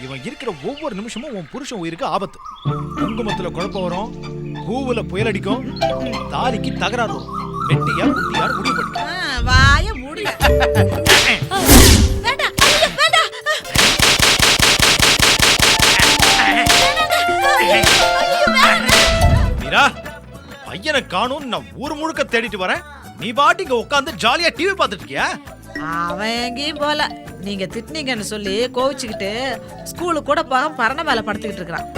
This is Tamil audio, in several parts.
இவன் இருக்கிற ஒவ்வொரு நிமிஷமும் உன் புருஷன் உயிருக்கு ஆபத்து. குங்குமத்துல குழப்பம் வரும், பூவுல புயல் அடிக்கும், தாலிக்கு தகராறு வரும். வெட்டியா குட்டியார் முடிவு பண்ணி வாய மூடுங்க. மீரா, பையனை காணும் நான் ஊர் முழுக்க தேடிட்டு வரேன். நீ பாட்டிங்க உட்காந்து ஜாலியா டிவி பார்த்துட்டு இருக்கியா? அவன் எங்கேயும் போல. நீங்க திட்டினீங்கன்னு சொல்லி கோவிச்சுக்கிட்டு ஸ்கூலுக்கு கூட போக பரண மேல படுத்துக்கிட்டு இருக்கிறான்.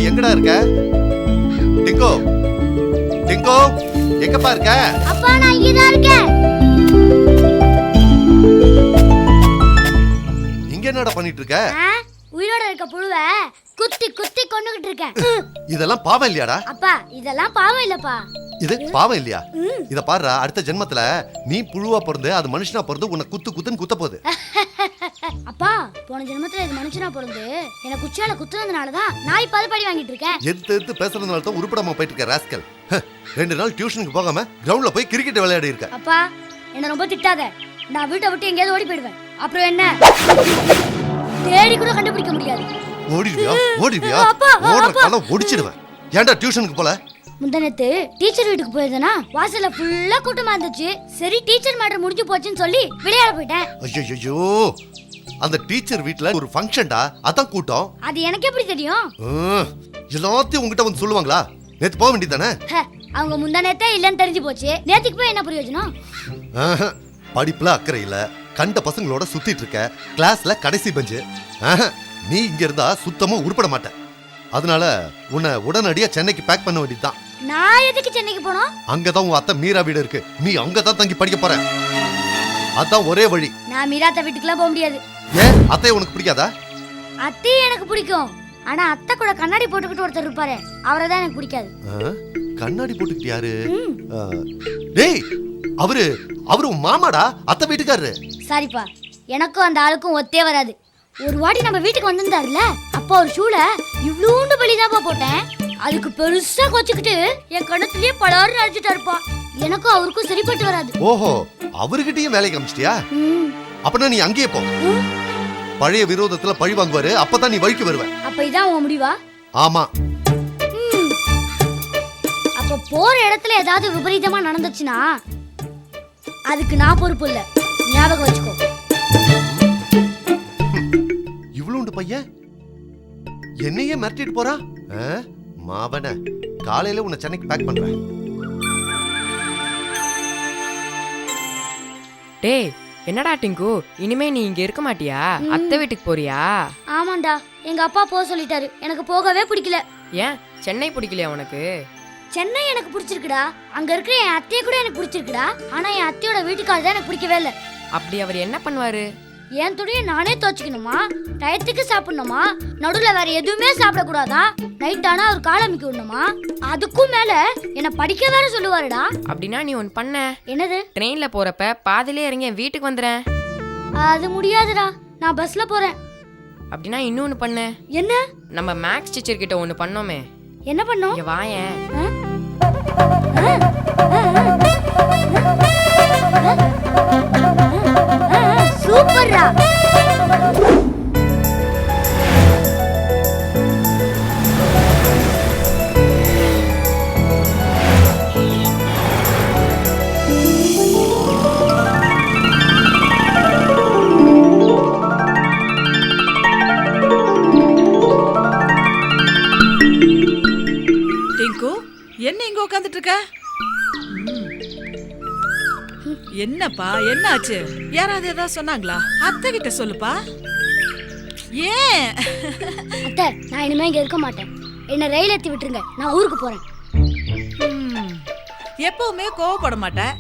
எங்கடா இருக்க? டிங்கோ, டிங்கோ, எங்கப்பா இருக்க? அப்பா நான் இங்க தான் இருக்கேன். இங்க என்னடா பண்ணிட்டு இருக்க? உயிரோட இருக்க புழுவ குத்தி குத்தி கொன்னுகிட்டு இருக்கேன். இதெல்லாம் பாவம் இல்லையாடா? அப்பா இதெல்லாம் பாவம் இல்லப்பா. இது பாவம் இல்லையா? இத பாருடா, அடுத்த ஜென்மத்துல நீ புழுவா பிறந்து அது மனுஷனா பிறந்து உன்னை குத்து குத்துன்னு குத்த போகுது. அப்பா போன ஜென்மத்துல இது மனுஷனா பிறந்து என்ன குச்சியால குத்துனதுனாலதான் நான் இப்ப படி வாங்கிட்டு இருக்கேன். எடுத்து பேசுறதுனால தான் உருப்படாம போயிட்டு இருக்க ராஸ்கல். 2 நாள் டியூஷனுக்கு போகாம கிரவுண்ட்ல போய் கிரிக்கெட் விளையாடி இருக்க. அப்பா என்ன ரொம்ப திட்டாத. நான் வீட்டை விட்டு எங்கேயாவது ஓடி போயிடுவேன். அப்புறம் என்ன தேடி கூட கண்டுபிடிக்க முடியாது. ஓடிவியா? ஓடுற காலம் ஒடிச்சிடுவேன். ஏன்டா டியூஷனுக்கு போல? முந்தனத்து டீச்சர் வீட்டுக்கு போயிருந்தேனா வாசல்ல ஃபுல்லா கூட்டமா இருந்துச்சு. சரி டீச்சர் மேட்டர் முடிஞ்சு போச்சுன்னு சொல்லி விளையாட போயிட்டேன். ஐயோ, அந்த டீச்சர் வீட்ல ஒரு ஃபங்க்ஷன்டா, அதான் கூட்டம். அது எனக்கு எப்படி தெரியும்? எல்லாத்தையும் உங்ககிட்ட வந்து சொல்லுவாங்களா? நேத்து போக வேண்டியதானே? அவங்க முந்தானத்தே இல்லன்னு தெரிஞ்சு போச்சு. நேத்துக்கு போய் என்ன பிரயோஜனம்? படிப்புல அக்கறை இல்ல, கண்ட பசங்களோட சுத்திட்டு இருக்க, கிளாஸ்ல கடைசி பெஞ்சு. நீ இங்க இருந்தா சுத்தமா உருப்பட மாட்ட. அதனால உன்னை உடனடியா சென்னைக்கு பேக் பண்ண வேண்டியதுதான். நான் எதுக்கு சென்னைக்கு போனோம்? அங்கதான் உன் அத்தை மீரா வீடு இருக்கு. நீ அங்கதான் தங்கி படிக்க போற. அதான் ஒரே வழி. நான் மீராத்த வீட்டுக்குலாம் போக முடியாது. ஏன் அத்தை உனக்கு பிடிக்காதா? அத்தை எனக்கு பிடிக்கும். ஆனா அத்தை கூட கண்ணாடி போட்டுக்கிட்டு ஒருத்தர் இருப்பாரு, அவரை தான் எனக்கு பிடிக்காது. கண்ணாடி போட்டுக்கிட்டு யாரு? டேய், அவரு உன் மாமாடா, அத்தை வீட்டுக்காரரு. சாரிப்பா, எனக்கும் அந்த ஆளுக்கும் ஒத்தே வராது. ஒரு வாட்டி நம்ம வீட்டுக்கு வந்திருந்தாருல, அப்போ ஒரு ஷூல இவ்வளோண்டு பலிதாப்பா போட்டேன். அதுக்கு பெருசா கொச்சுக்கிட்டு என் கண்ணத்துலயே பலாறு அடிச்சுட்டாருப்பா. எனக்கும் அவருக்கும் சரிப்பட்டு வராது. ஓஹோ, அவர்கிட்டயும் வேலைக்கு அமிச்சிட்டியா? அப்பனா நீ அங்கேயே போ. பழைய விரோதத்துல பழி வாங்குவாரு, அப்பதான் நீ வழிக்கு வருவ. அப்ப இதான் உன் முடிவா? ஆமா. அப்ப போற இடத்துல ஏதாவது விபரீதமா நடந்துச்சுன்னா அதுக்கு நான் பொறுப்பு இல்ல, ஞாபகம் வச்சுக்கோ. இவ்வளவுண்டு பையன் என்னையே மிரட்டிட்டு போறா. மாவன, காலையில உன்னை சென்னைக்கு பேக் பண்றேன். டேய், என்னடா டிங்கு, இனிமே நீ இங்க இருக்க மாட்டியா? அத்தை வீட்டுக்கு போறியா? ஆமாண்டா, எங்க அப்பா போக சொல்லிட்டாரு. எனக்கு போகவே பிடிக்கல. ஏன் சென்னை பிடிக்கலையா உனக்கு? சென்னை எனக்கு பிடிச்சிருக்குடா. அங்க இருக்கிற என் அத்தையை கூட எனக்கு பிடிச்சிருக்குடா. ஆனா என் அத்தையோட வீட்டுக்காரர் தான் எனக்கு பிடிக்கவே இல்லை. அப்படி அவர் என்ன பண்ணுவாரு? என் துணியை நானே துவைச்சுக்கணுமா, டயத்துக்கு சாப்பிடணுமா, நடுவுல வேற எதுவுமே சாப்பிடக்கூடாதா, நைட் ஆனா அவர் காலமிக்க விடணுமா, அதுக்கும் மேல என்ன படிக்க வேற சொல்லுவாருடா. அப்படின்னா நீ ஒன்னு பண்ண. என்னது? ட்ரெயின்ல போறப்ப பாதிலே இறங்கி என் வீட்டுக்கு வந்துறேன். அது முடியாதுடா, நான் பஸ்ல போறேன். அப்படின்னா இன்னொன்னு பண்ணு. என்ன? நம்ம மேக்ஸ் டீச்சர் கிட்ட ஒன்னு பண்ணோமே. என்ன பண்ணோம்? இங்க வாயேன். சூப்பர்ரா. டிங்கு, என்ன இங்க உட்கார்ந்துட்டு இருக்க? என்னப்பா, என்னாச்சு? யாராவது ஏதாவது சொன்னாங்களா? அத்தை கிட்ட சொல்லுப்பா. ஏன்? அத்தை, நான் இனிமே இங்க இருக்க மாட்டேன். என்ன ரயில் ஏத்தி விட்டுருங்க, நான் ஊருக்கு போறேன். எப்பவுமே கோவப்பட மாட்டேன்.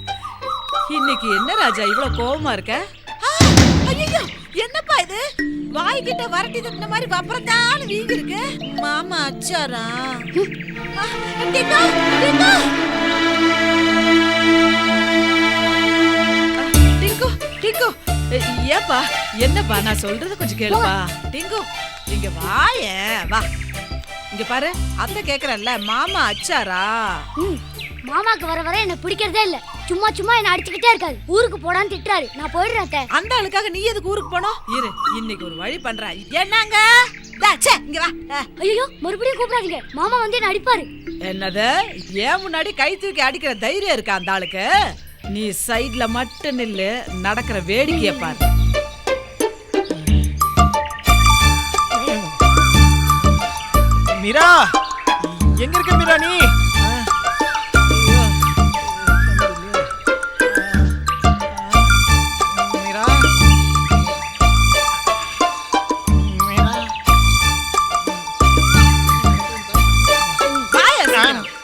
இன்னைக்கு என்ன ராஜா இவ்வளவு கோவமா இருக்க? ஐயோ, என்னப்பா இது? வாய்கிட்ட வரட்டி தட்டின மாதிரி வப்பறதான வீங்க இருக்கு. மாமா அச்சாரா? டிங்கோ, டிங்கோ. டிங்கோ, டிங்கோ, ஏப்பா என்னப்பா நான் சொல்றது கொஞ்சம் கேளுப்பா. டிங்கு இங்க வாயேன் வா. இங்க பாரு அத்தை கேக்குறல்ல மாமா அச்சாரா. மாமாக்கு வர வர என்ன பிடிக்கிறதே இல்ல. சும்மா சும்மா என்ன அடிச்சுக்கிட்டே இருக்காரு. ஊருக்கு போடான்னு திட்டுறாரு. நான் போயிடுறேன் அத்தை. அந்த ஆளுக்காக நீ எதுக்கு ஊருக்கு போனோம்? இரு இன்னைக்கு ஒரு வழி பண்றேன். என்னங்க இங்க வா. ஐயோ மறுபடியும் கூப்பிடாதீங்க. மாமா வந்து என்ன அடிப்பாரு. என்னது ஏன் முன்னாடி கை தூக்கி அடிக்கிற தைரியம் இருக்கா அந்த ஆளுக்கு? நீ சைடுல மட்டும் நில்லு, நடக்கிற வேடிக்கைய பாரு. மீரா எங்க இருக்க மீரா நீ? மீரா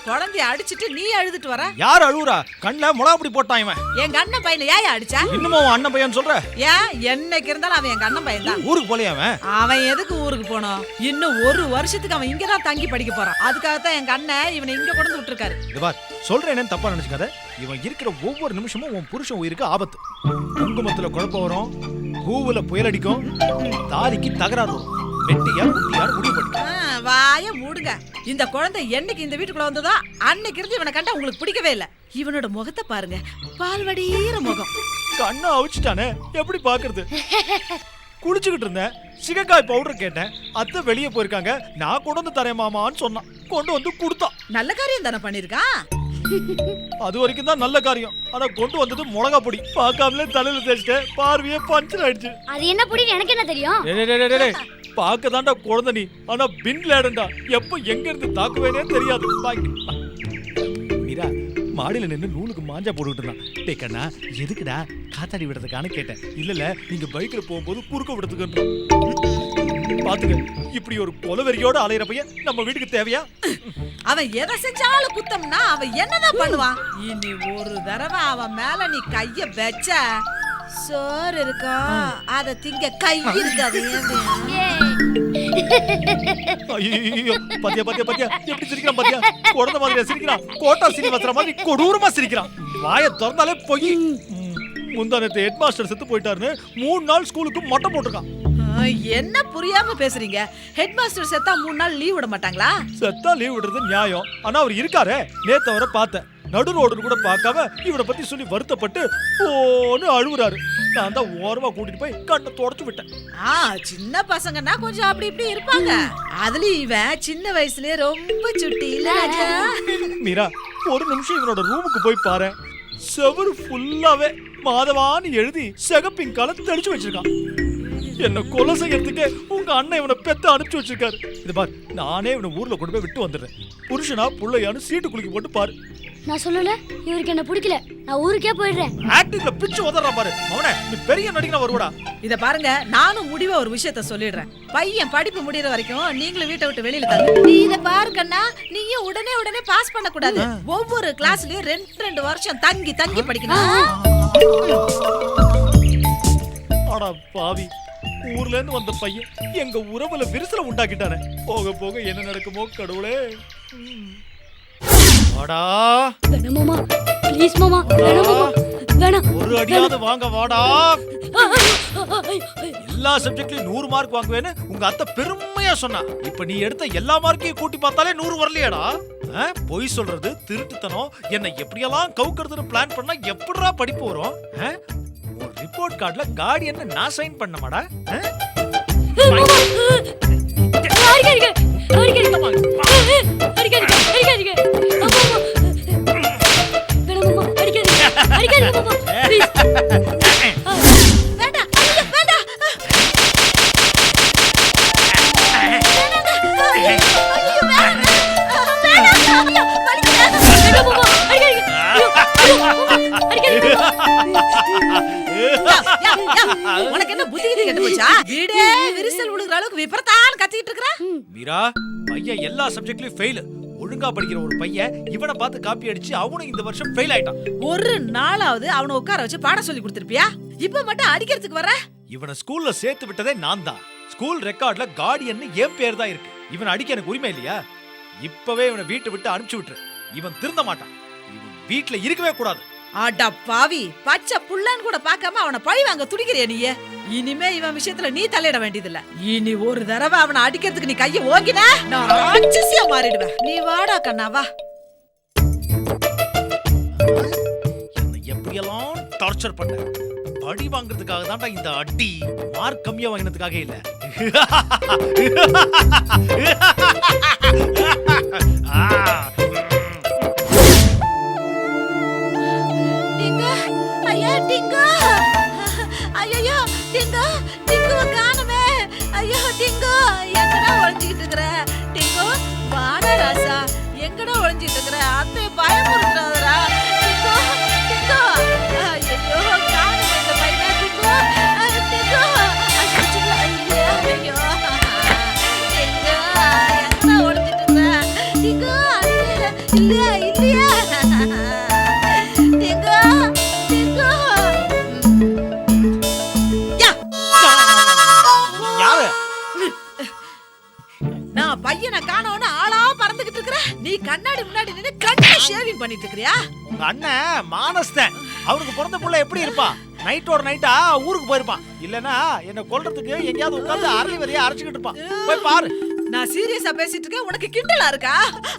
குழந்தைய அடிச்சிட்டு நீ அழுதுட்டு வர. யார் அழுவுறா? கண்ணுல மிளகாப்பொடி போட்டான் இவன். எங்க அண்ணன் பையனை ஏன் அடிச்சா? இன்னும் உன் அண்ணன் பையன் சொல்ற? ஏன் என்னைக்கு இருந்தாலும் அவன் எங்க அண்ணன் பையன் தான். ஊருக்கு போலையா அவன்? அவன் எதுக்கு ஊருக்கு போனோம்? இன்னும் ஒரு வருஷத்துக்கு அவன் இங்கதான் தங்கி படிக்க போறான். அதுக்காகத்தான் எங்க அண்ணன் இவனை இங்க கொண்டு வந்து விட்டுருக்காரு. இது பார் சொல்றேன்னு தப்பா நினைச்சுக்காத. இவன் இருக்கிற ஒவ்வொரு நிமிஷமும் உன் புருஷன் உயிருக்கு ஆபத்து. குங்குமத்துல குழப்பம் வரும், பூவுல புயல் அடிக்கும், தாலிக்கு தகராறு வரும். வெட்டியா குட்டியார் முடிவு பண்ணி வாய மூடுங்க. இந்த குழந்தை என்னைக்கு இந்த வீட்டுக்குள்ள வந்ததோ அன்னைக்கு இருந்து இவனை கண்டா உங்களுக்கு பிடிக்கவே இல்ல. இவனோட முகத்தை பாருங்க, பால்வடியிற முகம். கண்ணை அவிச்சுட்டானே, எப்படி பாக்குறது? குடிச்சுக்கிட்டு இருந்தேன், சிகக்காய் பவுடர் கேட்டேன். அத்தை வெளியே போயிருக்காங்க, நான் கொண்டு வந்து தரேன் மாமான்னு சொன்னான். கொண்டு வந்து கொடுத்தான். நல்ல காரியம் தானே பண்ணிருக்கான். அது வரைக்கும் தான் நல்ல காரியம். ஆனா கொண்டு வந்தது மிளகா பொடி. பார்க்காமலே தலையில தேய்ச்சிட்டேன், பார்வையே பஞ்சர் ஆயிடுச்சு. அது என்ன பொடின்னு எனக்கு என்ன தெரியும்? பார்க்க தாண்டா குழந்தை நீ, ஆனா பின் லேடண்டா. எப்ப எங்க இருந்து தாக்குவேனே தெரியாது. மீரா மாடியில நின்று நூலுக்கு மாஞ்சா போட்டுக்கிட்டு இருந்தான். டே கண்ணா எதுக்குடா காத்தாடி விடுறதுக்கான கேட்டேன். இல்ல நீங்க பைக்ல போகும்போது குறுக்க விடுறதுக்கு. பாத்துக்க, இப்படி ஒரு கொலவெறியோட அலையிற பையன் நம்ம வீட்டுக்கு தேவையா? அவன் எதை செஞ்சாலும் குத்தம்னா அவன் என்னதான் பண்ணுவான்? இனி ஒரு தடவை அவன் மேல நீ கைய வச்ச சோறு இருக்கும், அத திங்க கை இருக்காது. ஐயோ பாத்தியா பாத்தியா பாத்தியா எப்படி சிரிக்கிறான் பாத்தியா? குழந்தை மாதிரியா சிரிக்கிறான்? கோட்டா சீனிவாசன் மாதிரி கொடூரமா சிரிக்கிறான். வாயை திறந்தாலே போய். முந்தானத்து ஹெட் மாஸ்டர் செத்து போயிட்டாருன்னு 3 நாள் ஸ்கூலுக்கு மொட்டை போட்டிருக்கான். என்ன புரியாம பேசுறீங்க? ஹெட் மாஸ்டர் செத்தா 3 நாள் லீவ் விட மாட்டாங்களா? செத்தா லீவ் விடுறது நியாயம். ஆனா அவர் இருக்காரே, நேத்து அவரை பார்த்தேன். நடு ரோடு கூட பார்க்காம இவனை பத்தி சொல்லி வருத்தப்பட்டு போன்னு அழுவுறாரு. நான் தான் ஓரமா கூட்டிட்டு போய் கண்ணை தொடச்சு விட்டேன். சின்ன பசங்கன்னா கொஞ்சம் அப்படி இப்படி இருப்பாங்க. அதுலயும் இவன் சின்ன வயசுலயே ரொம்ப சுட்டி இல்ல ராஜா. மீரா ஒரு நிமிஷம் இவனோட ரூமுக்கு போய் பாரு. செவரு ஃபுல்லாவே மாதவான்னு எழுதி சிகப்பின் காலம் தெளிச்சு வச்சிருக்கான். என்ன கொலை செய்யறதுக்கு உங்க அண்ணன் இவனை பெத்த அனுப்பிச்சு வச்சிருக்காரு. இது பார், நானே இவனை ஊர்ல கொண்டு போய் விட்டு வந்துடுறேன். புருஷனா புள்ளையான்னு சீட்டு குலுக்கி போட்டு பாரு. நான் சொல்லல இவருக்கு என்ன பிடிக்கல, நான் ஊருக்கே போயிடுறேன். ஆக்டிங்ல பிச்சு உதறா பாரு. அவனே நீ பெரிய நடிகனா வருவடா. இத பாருங்க, நானும் முடிவா ஒரு விஷயத்த சொல்லிடுறேன். பையன் படிப்பு முடியற வரைக்கும் நீங்களும் வீட்டை விட்டு வெளியில தள்ளு. நீ இத பாருக்கண்ணா, நீயும் உடனே பாஸ் பண்ண கூடாது. ஒவ்வொரு கிளாஸ்லயும் 2 வருஷம் தங்கி தங்கி படிக்கணும். அட பாவி, ஊர்ல இருந்து வந்த பையன் எங்க உறவுல விரிசல உண்டாக்கிட்டானே. போக போக என்ன நடக்குமோ கடவுளே. வாடா வேணாம் மாமா, ப்ளீஸ் மாமா, வேணாம் மாமா, வேணாம். ஒரு அடியாவது வாங்க வாடா. எல்லா சப்ஜெக்ட்லயும் 100 மார்க் வாங்குவேன்னு உங்க அத்தை பெருமையா சொன்னா. இப்ப நீ எடுத்த எல்லா மார்க்கையும் கூட்டி பார்த்தாலே 100 வரலையாடா. பொய் சொல்றது, திருட்டுத்தனம், என்ன எப்படியெல்லாம் கவுக்கிறதுன்னு பிளான் பண்ணா எப்படிடா படிப்பு வரும்? ஒரு ரிப்போர்ட் கார்டுல கார்டியன் நான் சைன் பண்ணமாடா. உனக்கு என்ன புத்தி கெட்டு போச்சா? வீடே விரிசல் விழுகிற அளவுக்கு விபரத்தான் கத்திட்டு இருக்கற. மீரா பையன் எல்லா சப்ஜெக்ட்லயும் ஃபெயில். ஒழுங்கா படிக்கிற ஒரு பையன் இவனை பார்த்து காப்பி அடிச்சு அவனும் இந்த வருஷம் ஃபெயில் ஆயிட்டான். ஒரு நாளாவது அவனை உட்கார வச்சு பாடம் சொல்லி கொடுத்திருப்பியா? இப்ப மட்டும் அடிக்கிறதுக்கு வர. இவனை ஸ்கூல்ல சேர்த்து விட்டதே நான் தான். ஸ்கூல் ரெக்கார்ட்ல கார்டியன் என் பேர் தான் இருக்கு. இவன் அடிக்க எனக்கு உரிமை இல்லையா? இப்பவே இவனை வீட்டை விட்டு அனுப்பிச்சு விட்டுரு. இவன் திருந்த மாட்டான். இவன் வீட்டுல இருக்கவே கூடாது. அட பாவி, பச்சை புள்ளன்னு கூட பார்க்காம அவனை பழி வாங்க துடிக்கிறிய நீ. இனிமே இவன் விஷயத்துல நீ தலையிட வேண்டியதில்ல. இனி ஒரு தடவை அவனை அடிக்கிறதுக்கு நீ கைய ஓங்கின, நான் ராட்சசியா மாறிடுவேன். நீ வாடா கண்ணா வா. என்னை எப்படியெல்லாம் டார்ச்சர் பண்ண, படி வாங்குறதுக்காக தான்டா இந்த அடி. மார்க் கம்மியா வாங்கினதுக்காக இல்ல. டிங்கு, ஐயா டிங்கு, ஐயோ டிங்கு, டிங்குவை காணுமே. ஐயோ டிங்கு, எங்கடா ஒளிஞ்சிட்டு இருக்கிற? டிங்கு வாடா ராசா, எங்கடா ஒளிஞ்சிட்டு இருக்கிற? அத்தை பயமுறுத்துறாதடா. டிங்கு, டிங்கு, ஐயோ காணுமே இந்த பையனை. டிங்கு, டிங்கு, ஐயோ, ஐயோ, டிங்கு, எங்கடா ஒளிஞ்சிட்டு இருக்கிற? டிங்கு, இல்லையா, இல்லையா? நான் பையனை காணோன்னு ஆளா பறந்துகிட்டு இருக்கிற, நீ கண்ணாடி முன்னாடி நின்னு கண்ணை ஷேவிங் பண்ணிட்டு இருக்கறியா? உங்க அண்ணன் மானஸ்தன், அவனுக்கு பிறந்த புள்ள எப்படி இருப்பான்? நைட்டோட நைட்டா ஊருக்கு போயிருப்பான். இல்லனா என்ன கொல்றதுக்கு எங்கயாவது உட்கார்ந்து அரளி வரையா அரைச்சுக்கிட்டு இருப்பான். போய் பாரு. நான் சீரியஸா பேசிட்டு இருக்கேன், உனக்கு கிண்டலா இருக்கா?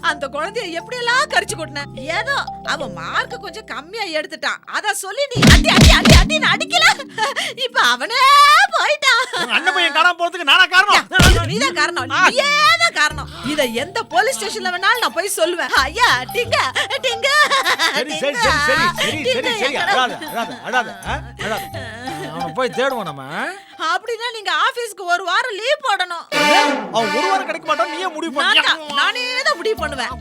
அந்த குழந்தைய எப்படி எல்லாம் கரிச்சு கொட்டின. ஏதோ அவன் மார்க் கொஞ்சம் கம்மியா எடுத்துட்டான், அத சொல்லி நீ அடி அடி அடி அடின்னு அடிக்கல. இப்ப அவனே போயிட்டான். அண்ணன் பையன் காணாம போறதுக்கு நானா காரணம்? நீதான் காரணம், நீதான் காரணம். இத எந்த போலீஸ் ஸ்டேஷன்ல வேணாலும் நான் போய் சொல்லுவேன். ஐயா டிங்க டிங்க. சரி சரி சரி சரி சரி சரி சரி அழாத அழாத அழாத அழாத. அவன் போய் தேடுவோம் நம்ம. அப்படின்னா நீங்க ஆபீஸ்க்கு ஒரு வாரம் லீவ் போடணும். அவன் ஒரு வாரம் கிடைக்க மாட்டான், நீயே முடிவு பண்ணு. நானே தான் முடிவு பண்ணுவேன்.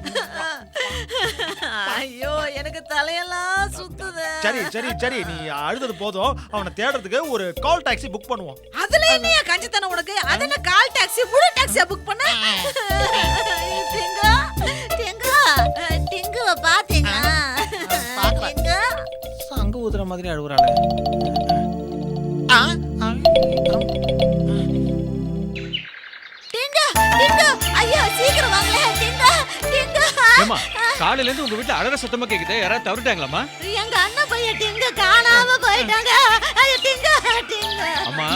ஐயோ எனக்கு தலையெல்லாம் சுத்துது. சரி சரி சரி, நீ அழுதது போதும். அவனை தேடுறதுக்கு ஒரு கால் டாக்ஸி புக் பண்ணுவோம். அதுல என்னையா கஞ்சித்தனம் உனக்கு? அதென்ன கால் டாக்ஸி முழு டாக்ஸியா புக் பண்ண? டிங்கா டிங்கா டிங்குவ பாத்தீங்களா? டிங்கா சங்கு ஊதுற மாதிரி அழுகுறாளே. டிங்கா டிங்கா ஐயா சீக்கிரம் வாங்க. Dinka Dinka. ஏமா காலையில இருந்து உங்க வீட்ல அழற சத்தமா கேக்குதே, யாராவது தவறிட்டாங்களாமா? எங்க அண்ணன் பையன் டிங்கா காணாம போயிட்டாங்க. ஐயா டிங்கா டிங்கா. அம்மா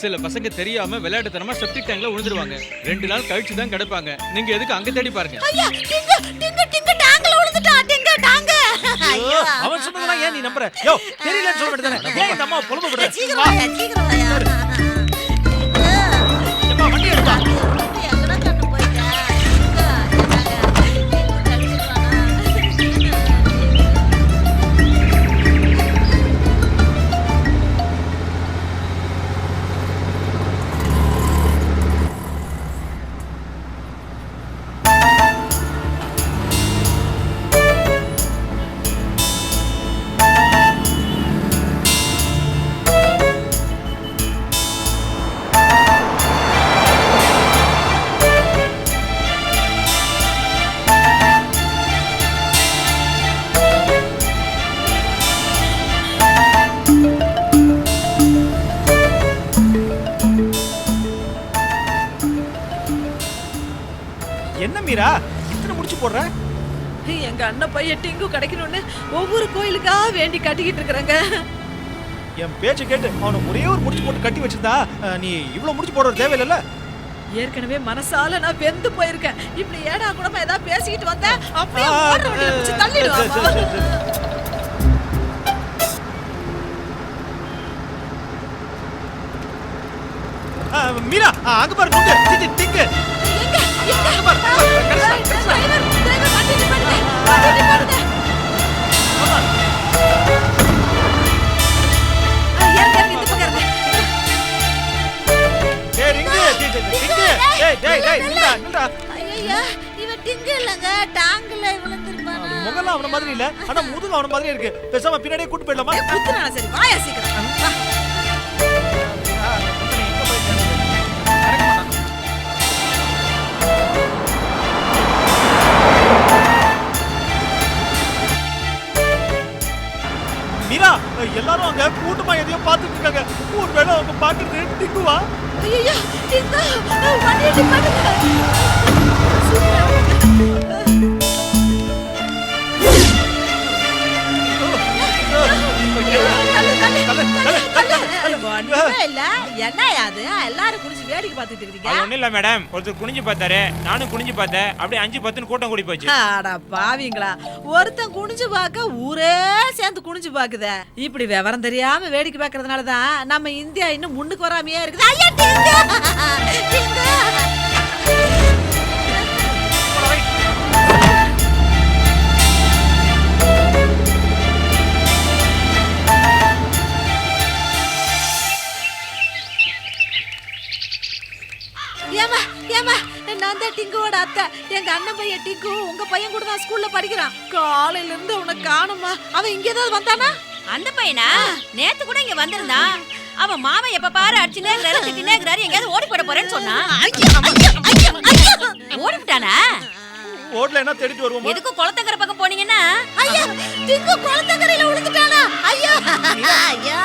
சில பசங்க தெரியாம விளையாட்டுத்தனமா செப்டிக் டேங்க்ல விழுந்துருவாங்க. 2 நாள் கழிச்சு தான் கிடைப்பாங்க. நீங்க எதுக்கு அங்க தேடி பாருங்க. ஐயா டிங்கா டிங்கா டிங்கா டேங்க்ல விழுந்துட்டான். டிங்கா டாங்க. ஐயோ அவன் சொன்னதெல்லாம் ஏன் நீ நம்புற? யோ தெரியலன்னு சொல்ல வேண்டியதானே? ஏன் இந்த அம்மா புலம்ப விடுற? சீக்கிரம் வாயா சீக்கிரம் வாயா. ஏம்மா வண்டி எடுப்பா. எங்கடா கண்ணு போயிட்ட? என்ன மீரா இத்தனை முடிச்சு போடுற? எங்க அண்ணன் பையன் டிங்கு கிடைக்கணும்னு ஒவ்வொரு கோயிலுக்கா வேண்டி கட்டிக்கிட்டு இருக்கிறாங்க. என் பேச்சு கேட்டு அவனை ஒரே ஒரு முடிச்சு போட்டு கட்டி வச்சிருந்தா நீ இவ்வளவு முடிச்சு போடுற தேவையில்லைல்ல? ஏற்கனவே மனசால நான் வெந்து போயிருக்கேன். இப்படி ஏடா கூடமா ஏதாவது பேசிக்கிட்டு வந்த அப்படியே ஓடுற வண்டியில பிடிச்சு தள்ளிடுவாங்க. மீரா அங்க பாரு நுங்கு டிங்கு. எங்க எங்க டிரைவர் டிரைவர் வண்டி நிப்பாட்டுங்க. வண்டி நிப்பாட்டுங்க. ஏறுங்க இந்த பக்கம் இருங்க. டேய் ரிங்கு டிங்கு. டேய் நில்டா. ஐயா இவன் டிங்கு இல்லங்க டாங்ல விழுந்திருப்பானா? முகலாம் அவன மாதிரி இல்ல, ஆனா முதுகு அவன மாதிரி இருக்கு. பேசாம பின்னாடியே கூட்டி போயிடலாமா? குத்துனா சரி வாயா சீக்கிரம் வா. மீரா எல்லாரும் அங்க கூட்டமா எதையோ பாத்துட்டு இருக்காங்க. ஒருவேளை அவங்க பாக்குறது டிங்குவா? ஐயா டிங்கு வண்டி நிப்பாட்டுங்க. இல்ல என்ன அது எல்லாரும் குடிச்சு வேடிக்கை பார்த்துட்டு இருக்கீங்க? அது ஒண்ணும் இல்ல மேடம், ஒருத்தர் குனிஞ்சு பார்த்தாரு, நானும் குனிஞ்சு பார்த்தேன், அப்படியே 5-10 கூட்டம் கூடி போச்சு. அட பாவிங்களா, ஒருத்தன் குனிஞ்சு பார்க்க ஊரே சேர்ந்து குனிஞ்சு பாக்குதே. இப்படி விவரம் தெரியாம வேடிக்கை பார்க்கறதுனால தான் நம்ம இந்தியா இன்னும் முன்னுக்கு வராமையே இருக்குது. ஐயா டிங்கு டிங்கு. ஏமா ஏமா, நான் தான் டிங்குவோட அத்தை. எங்க அண்ணன் பையன் டிங்கு உங்க பையன் கூட தான் ஸ்கூல்ல படிக்கிறான். காலையில இருந்து உன்னை காணுமா? அவன் இங்க ஏதாவது வந்தானா? அந்த பையனா நேத்து கூட இங்க வந்திருந்தான். அவன் மாமா எப்ப பாரு அடிச்சுனே இருக்கிறாரு, திட்டினே இருக்கிறாரு, எங்கயாவது ஓடி போட போறேன்னு சொன்னா. ஓடிட்டானா? ஓட்ல என்ன தேடிட்டு வருவோம்? எதுக்கு குளத்தங்கரை பக்கம் போனீங்கன்னா? ஐயா, டிங்கு குளத்தங்கரையில விழுந்துட்டானா? ஐயா ஐயா,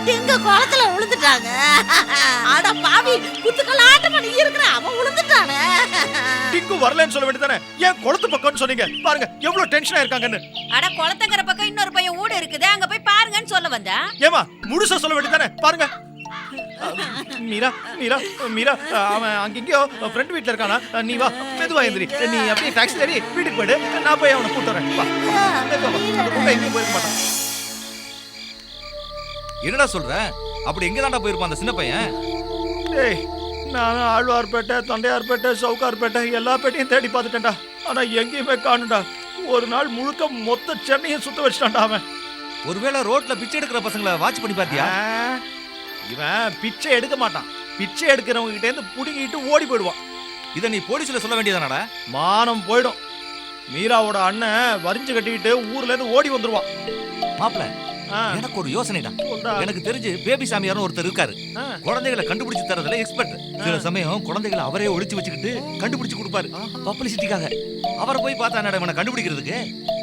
டிங்கு குளத்துல விழுந்துட்டாங்க. அட பாவி, குத்துக்கலாட்டமா நீ இருக்கிற, அவன் விழுந்துட்டானே. டிங்கு வரலன்னு சொல்ல வேண்டியதானே? ஏன் குளத்து பக்கம்னு சொன்னீங்க? பாருங்க எவ்வளவு டென்ஷனா இருக்காங்கன்னு. அட குளத்தங்கரை பக்கம் இன்னொரு பையன் ஊடு இருக்குது, அங்க போய் பாருங்கன்னு சொல்ல வந்தா. ஏமா முழுசா சொல்ல வேண்டியதானே? பாருங்க. மீரா மீரா மீரா, அவன் அங்கெங்கயோ ஃப்ரெண்ட் வீட்ல இருக்கானா? நீ வா, மெதுவா எந்திரி. நீ அப்படியே டாக்ஸி ஏறி வீட்டுக்கு போயிடு, நான் போய் அவனை கூட்டு வரேன். வா மெதுவா வா, அந்த குட்டை எங்கேயும் போயிருக்க மாட்டான். என்னடா சொல்ற? அப்படி எங்க தாண்டா போயிருப்பான் அந்த சின்ன பையன்? ஏய், நான் ஆழ்வார்பேட்டை, தொண்டையார்பேட்டை, சவுகார்பேட்டை எல்லா பேட்டையும் தேடி பார்த்துட்டேன்டா. ஆனா எங்கேயுமே காணும்டா. ஒரு நாள் முழுக்க மொத்த சென்னையை சுத்த வச்சிட்டான்டா அவன். ஒருவேளை ரோட்ல பிச்சை எடுக்கிற பசங்களை வாட்ச் பண்ணி பாத்தியா? இவன் பிச்சை எடுக்க மாட்டான். பிச்சை எடுக்கிறவங்க கிட்ட இருந்து புடுங்கிட்டு ஓடி போயிடுவான். இத நீ போலீஸ்ல சொல்ல வேண்டியதானடா? மானம் போயிடும். மீராவோட அண்ணன் வரிஞ்சு கட்டிக்கிட்டு ஊர்ல இருந்து ஓடி வந்துருவான். மாப்ள, எனக்கு ஒரு யோசனைடா. எனக்கு தெரிஞ்சு பேபி சாமியார்னு ஒருத்தர் இருக்காரு. குழந்தைகளை கண்டுபிடிச்சு தரதுல எக்ஸ்பர்ட். சில சமயம் குழந்தைகளை அவரே ஒளிச்சு வச்சுக்கிட்டு கண்டுபிடிச்சு கொடுப்பாரு, பப்ளிசிட்டிக்காக. அவரை போய் பார்த்தா இவனை கண்டுபிடிக்கிறதுக்கு.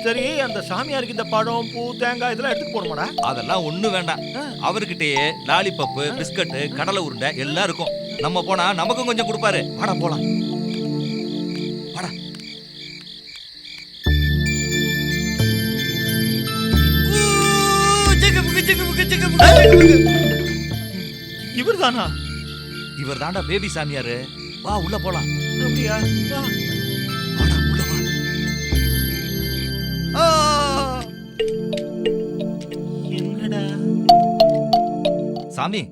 சரி, அந்த சாமியாருக்கு இந்த பழம், பூ, தேங்காய் இதெல்லாம் எடுத்துட்டு போறோமாடா? அதெல்லாம் ஒண்ணு வேண்டாம். அவர்கிட்டயே லாலிபப்பு, பிஸ்கட், கடலை உருண்டை எல்லாம் இருக்கும். நம்ம போனா நமக்கும் கொஞ்சம் கொடுப்பாரு. வாடா போலாம். வாடா. இவர் தானா? இவர் தாண்டா பேபி சாமியாரு. வா உள்ள போலாம். அப்படியா? வா. வாடா உள்ள வா. என்னடா சாமி,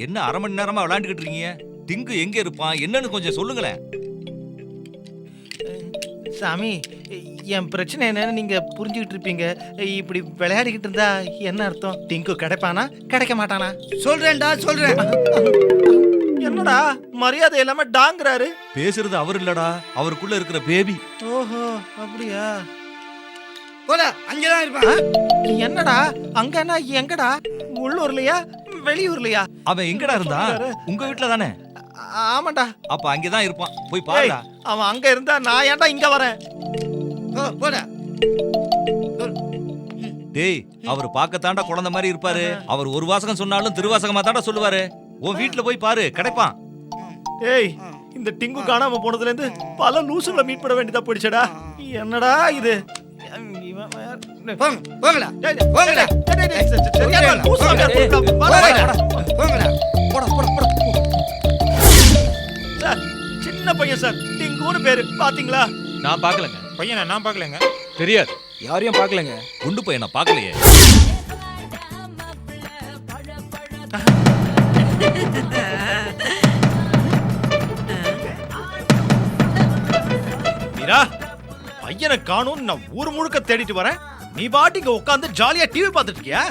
என்ன அரை மணி நேரமா விளையாண்டுகிட்டு இருக்கீங்க? டிங்கு எங்க இருப்பான் என்னன்னு கொஞ்சம் சொல்லுங்களேன். சாமி, என் பிரச்சனை என்னன்னு நீங்க புரிஞ்சுக்கிட்டு இருப்பீங்க. இப்படி விளையாடிக்கிட்டு இருந்தா என்ன அர்த்தம்? டிங்கு கிடைப்பானா கிடைக்க மாட்டானா? சொல்றேன்டா சொல்றேன். என்னடா மரியாதை இல்லாம டாங்கறாரு? பேசுறது அவர் இல்லடா, அவருக்குள்ள இருக்கிற பேபி. ஓஹோ, அப்படியா? போடா, அங்கதான் இருப்பான். என்னடா அங்கன்னா எங்கடா? உள்ளூர்லயா வெளியூர்லயா? அவன் எங்கடா இருந்தா? உங்க வீட்ல தானே? ஆமாண்டா. அப்ப அங்கதான் இருப்பான், போய் பாருடா. அவன் அங்க இருந்தா நான் ஏன்டா இங்க வரேன்? போடா. டேய், அவர் பார்க்கத்தாண்டா குழந்தை மாதிரி இருப்பாரு. அவர் ஒரு வாசகம் சொன்னாலும் திருவாசகமா தாண்டா சொல்லுவாரு. உன் வீட்ல போய் பாரு, கிடைப்பான். ஏய், இந்த டிங்கு காணாம போனதுல இருந்து பல லூசுகளை மீட் பண்ண வேண்டியதா போயிடுச்சடா. என்னடா இது? போங்கடா போங்கடா சார், சின்ன பையன் சார், டிங்குன்னு பேரு. பாத்தீங்களா? நான் பார்க்கலங்க. பையனை நான் பார்க்கலங்க. தெரியாது, யாரையும் பார்க்கலங்க. குண்டு பையனை பார்க்கலையே. மீரா, பையனை காணும் நான் ஊர் முழுக்க தேடிட்டு வரேன். நீ பாட்டு இங்க உட்காந்து ஜாலியா டிவி பார்த்துட்டு இருக்கியா?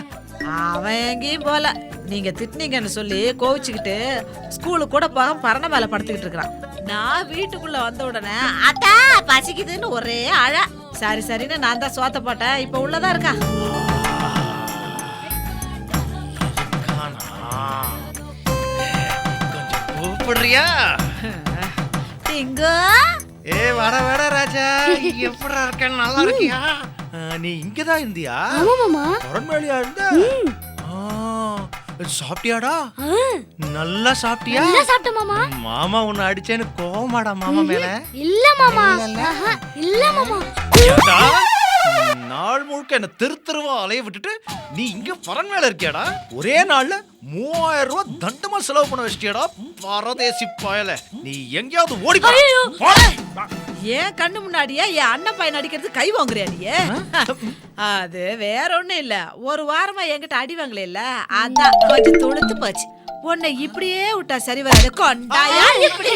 அவன் எங்கேயும் போல. நீங்க திட்டினீங்கன்னு சொல்லி கோவிச்சுக்கிட்டு ஸ்கூலுக்கு கூட போக பரண மேல படுத்துக்கிட்டு இருக்கிறான். நான் வீட்டுக்குள்ள வந்த உடனே அத்தா பசிக்குதுன்னு ஒரே அழ. சரி சரின்னு நான் தான் சோத்த போட்டேன். இப்ப உள்ளதா இருக்கா. கொஞ்சம் கூப்பிடுறியா? டிங்கு, ஏ வட வட ராஜா, எப்படா இருக்க? நல்லா இருக்கியா? நீ இங்கதான் இருந்தியா? ஆமா மாமா. பொறன்மேலியா இருந்த? சாப்பிட்டியாடா? நல்லா சாப்பிட்டியா? நல்லா சாப்பிட்ட மாமா. மாமா உன்னை அடிச்சேன்னு கோவமாடா மாமா மேல? இல்ல மாமா. ஆஹா, இல்ல மாமா. ஏண்டா? நாள் முழுக்க என்ன தெருவா அலைய விட்டுட்டு நீ இங்க பரன் மேல இருக்கியாடா? ஒரே நாள்ல 3000 ரூபாய் தண்டமா செலவு பண்ண வச்சிட்டியாடா பரதேசி பயல. நீ எங்கேயாவது ஓடி போ. ஏன் கண்ணு முன்னாடியே என் அண்ணன் பையன் அடிக்கிறது கை வாங்குறியா நீ? அது வேற ஒண்ணும் இல்ல, ஒரு வாரமா என்கிட்ட அடி வாங்கல இல்ல, அதான் கொஞ்சம் துளுத்து போச்சு. உன்னை இப்படியே விட்டா சரி வராது. கொண்டாயா இப்படி